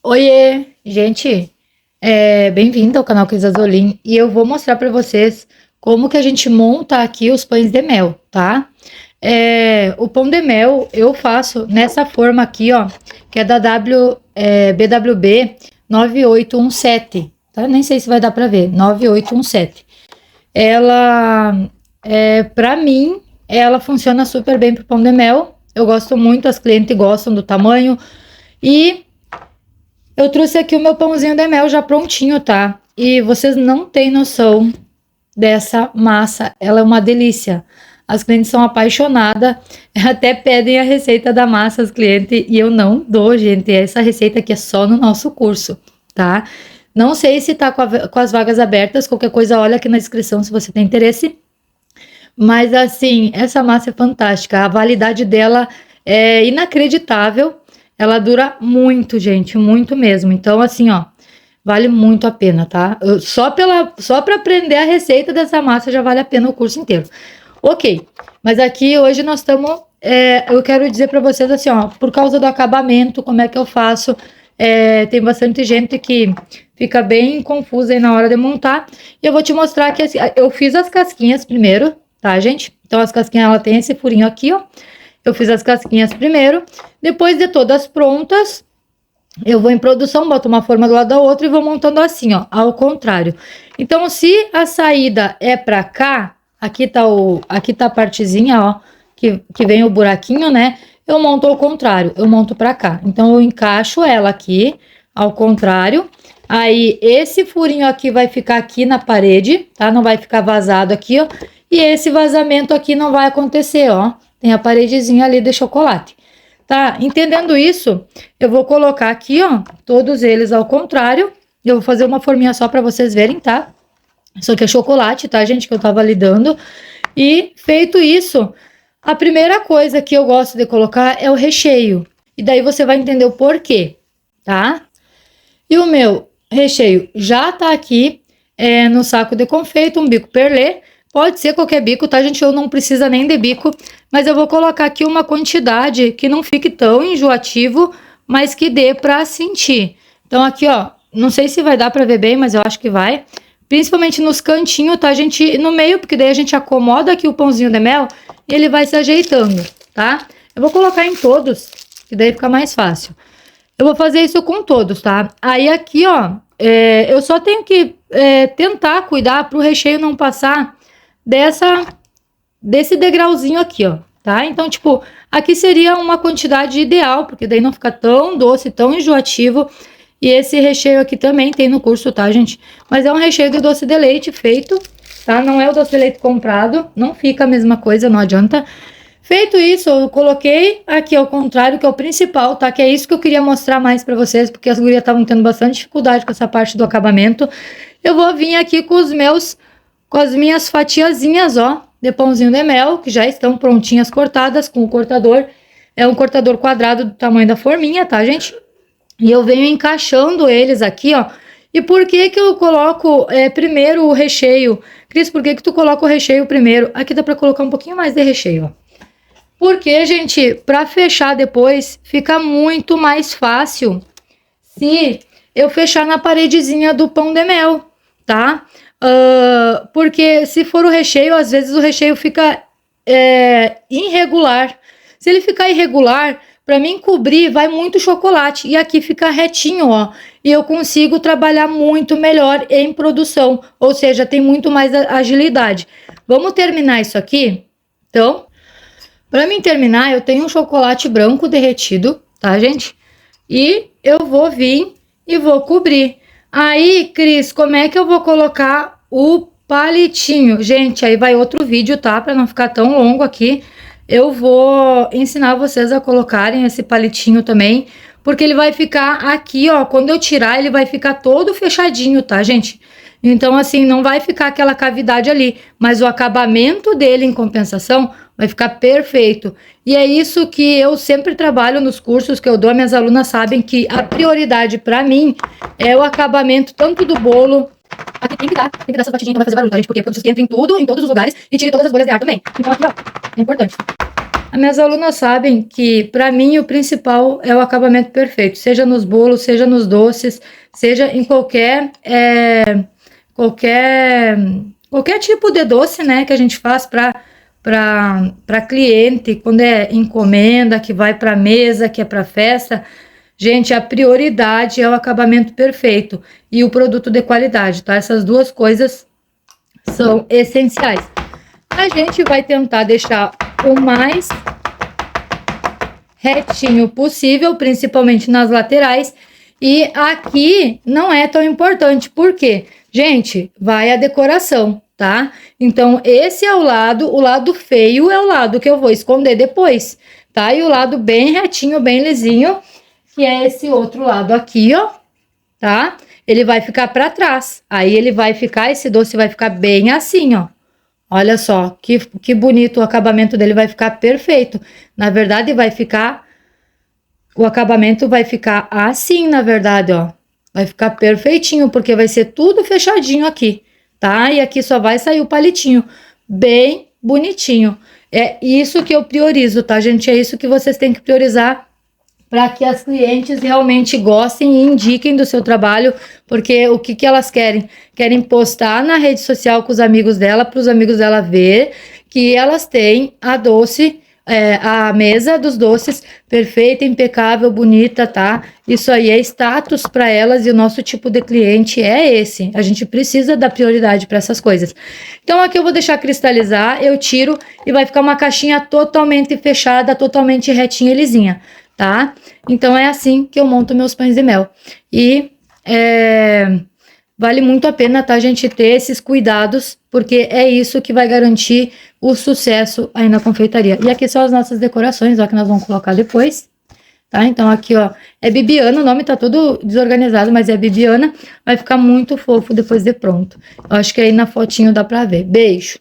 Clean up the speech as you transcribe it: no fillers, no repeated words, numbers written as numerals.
Oiê, gente, bem-vindo ao canal Cris Azolim e eu vou mostrar para vocês como que a gente monta aqui os pães de mel, tá? O pão de mel eu faço nessa forma aqui, ó, que é da BWB 9817, tá? Nem sei se vai dar para ver, 9817. Ela, para mim, ela funciona super bem pro pão de mel. Eu gosto muito, as clientes gostam do tamanho e eu trouxe aqui o meu pãozinho de mel já prontinho, tá? E vocês não têm noção dessa massa, ela é uma delícia. As clientes são apaixonadas, até pedem a receita da massa, as clientes, e eu não dou, gente. Essa receita aqui é só no nosso curso, tá? Não sei se tá com as vagas abertas, qualquer coisa, olha aqui na descrição se você tem interesse. Mas assim, essa massa é fantástica, a validade dela é inacreditável. Ela dura muito, gente, muito mesmo. Então, assim, ó, vale muito a pena, tá? Só para aprender a receita dessa massa já vale a pena o curso inteiro. Ok, mas aqui hoje nós estamos. Eu quero dizer para vocês assim, ó, por causa do acabamento, como é que eu faço? Tem bastante gente que fica bem confusa aí na hora de montar. E eu vou te mostrar que assim, eu fiz as casquinhas primeiro, tá, gente? Então, as casquinhas, ela tem esse furinho aqui, ó. Eu fiz as casquinhas primeiro. Depois de todas prontas, eu vou em produção, boto uma forma do lado da outra e vou montando assim, ó, ao contrário. Então, se a saída é pra cá, aqui tá a partezinha, ó, que vem o buraquinho, né? Eu monto ao contrário, eu monto pra cá. Então, eu encaixo ela aqui, ao contrário. Aí, esse furinho aqui vai ficar aqui na parede, tá? Não vai ficar vazado aqui, ó. E esse vazamento aqui não vai acontecer, ó. Tem a paredezinha ali de chocolate. Tá, entendendo isso, eu vou colocar aqui, ó, todos eles ao contrário. Eu vou fazer uma forminha só para vocês verem, tá? Isso aqui é chocolate, tá, gente, que eu tava lidando. E feito isso, a primeira coisa que eu gosto de colocar é o recheio. E daí você vai entender o porquê, tá? E o meu recheio já tá aqui no saco de confeito, um bico perlê. Pode ser qualquer bico, tá, gente? Eu não precisa nem de bico, mas eu vou colocar aqui uma quantidade que não fique tão enjoativo, mas que dê pra sentir. Então, aqui, ó, não sei se vai dar pra ver bem, mas eu acho que vai. Principalmente nos cantinhos, tá, gente? No meio, porque daí a gente acomoda aqui o pãozinho de mel e ele vai se ajeitando, tá? Eu vou colocar em todos, que daí fica mais fácil. Eu vou fazer isso com todos, tá? Aí aqui, ó, eu só tenho que tentar cuidar pro recheio não passar desse degrauzinho aqui, ó, tá? Então, tipo, aqui seria uma quantidade ideal, porque daí não fica tão doce, tão enjoativo. E esse recheio aqui também tem no curso, tá, gente? Mas é um recheio de doce de leite feito, tá? Não é o doce de leite comprado, não fica a mesma coisa, não adianta. Feito isso, eu coloquei aqui ao contrário, que é o principal, tá? Que é isso que eu queria mostrar mais pra vocês, porque as gurias estavam tendo bastante dificuldade com essa parte do acabamento. Eu vou vir aqui com as minhas fatiazinhas, ó, de pãozinho de mel, que já estão prontinhas cortadas com o cortador. É um cortador quadrado do tamanho da forminha, tá, gente? E eu venho encaixando eles aqui, ó. E por que que eu coloco primeiro o recheio? Cris, por que que tu coloca o recheio primeiro? Aqui dá pra colocar um pouquinho mais de recheio, ó. Porque, gente, pra fechar depois, fica muito mais fácil se eu fechar na paredezinha do pão de mel, tá? Porque se for o recheio, às vezes o recheio fica irregular. Se ele ficar irregular, para mim cobrir vai muito chocolate e aqui fica retinho, ó. E eu consigo trabalhar muito melhor em produção, ou seja, tem muito mais agilidade. Vamos terminar isso aqui? Então, para mim terminar, eu tenho um chocolate branco derretido, tá, gente? E eu vou vir e vou cobrir. Aí, Cris, como é que eu vou colocar o palitinho? Gente, aí vai outro vídeo, tá? Pra não ficar tão longo aqui. Eu vou ensinar vocês a colocarem esse palitinho também, porque ele vai ficar aqui, ó. Quando eu tirar, ele vai ficar todo fechadinho, tá, gente? Então, assim, não vai ficar aquela cavidade ali, mas o acabamento dele, em compensação, vai ficar perfeito. E é isso que eu sempre trabalho nos cursos que eu dou. Minhas alunas sabem que a prioridade para mim é o acabamento tanto do bolo. Aqui tem que dar essa batidinha pra fazer barulho, tá, gente? Porque vocês entram em tudo, em todos os lugares e tirem todas as bolhas de ar também. Então aqui, ó, é importante. As minhas alunas sabem que, para mim, o principal é o acabamento perfeito, seja nos bolos, seja nos doces, seja em qualquer tipo de doce, né, que a gente faz para cliente, quando é encomenda, que vai para mesa, que é para festa. Gente, a prioridade é o acabamento perfeito e o produto de qualidade, tá? Essas duas coisas são essenciais. A gente vai tentar deixar o mais retinho possível, principalmente nas laterais. E aqui não é tão importante, porque, gente, vai a decoração, tá? Então, esse é o lado feio é o lado que eu vou esconder depois, tá? E o lado bem retinho, bem lisinho, que é esse outro lado aqui, ó, tá? Ele vai ficar para trás. Aí ele vai ficar, esse doce vai ficar bem assim, ó. Olha só, que bonito, o acabamento dele vai ficar perfeito. Na verdade, o acabamento vai ficar assim, na verdade, ó. Vai ficar perfeitinho, porque vai ser tudo fechadinho aqui, tá? E aqui só vai sair o palitinho, bem bonitinho. É isso que eu priorizo, tá, gente? É isso que vocês têm que priorizar para que as clientes realmente gostem e indiquem do seu trabalho, porque o que elas querem? Querem postar na rede social com os amigos dela, para os amigos dela ver que elas têm a mesa dos doces perfeita, impecável, bonita, tá? Isso aí é status para elas e o nosso tipo de cliente é esse. A gente precisa dar prioridade para essas coisas. Então aqui eu vou deixar cristalizar, eu tiro e vai ficar uma caixinha totalmente fechada, totalmente retinha e lisinha, tá? Então é assim que eu monto meus pães de mel. E vale muito a pena, tá, gente, ter esses cuidados, porque é isso que vai garantir o sucesso aí na confeitaria. E aqui são as nossas decorações, ó, que nós vamos colocar depois, tá? Então aqui, ó, é Bibiana, o nome tá todo desorganizado, mas é Bibiana, vai ficar muito fofo depois de pronto. Eu acho que aí na fotinho dá pra ver. Beijo!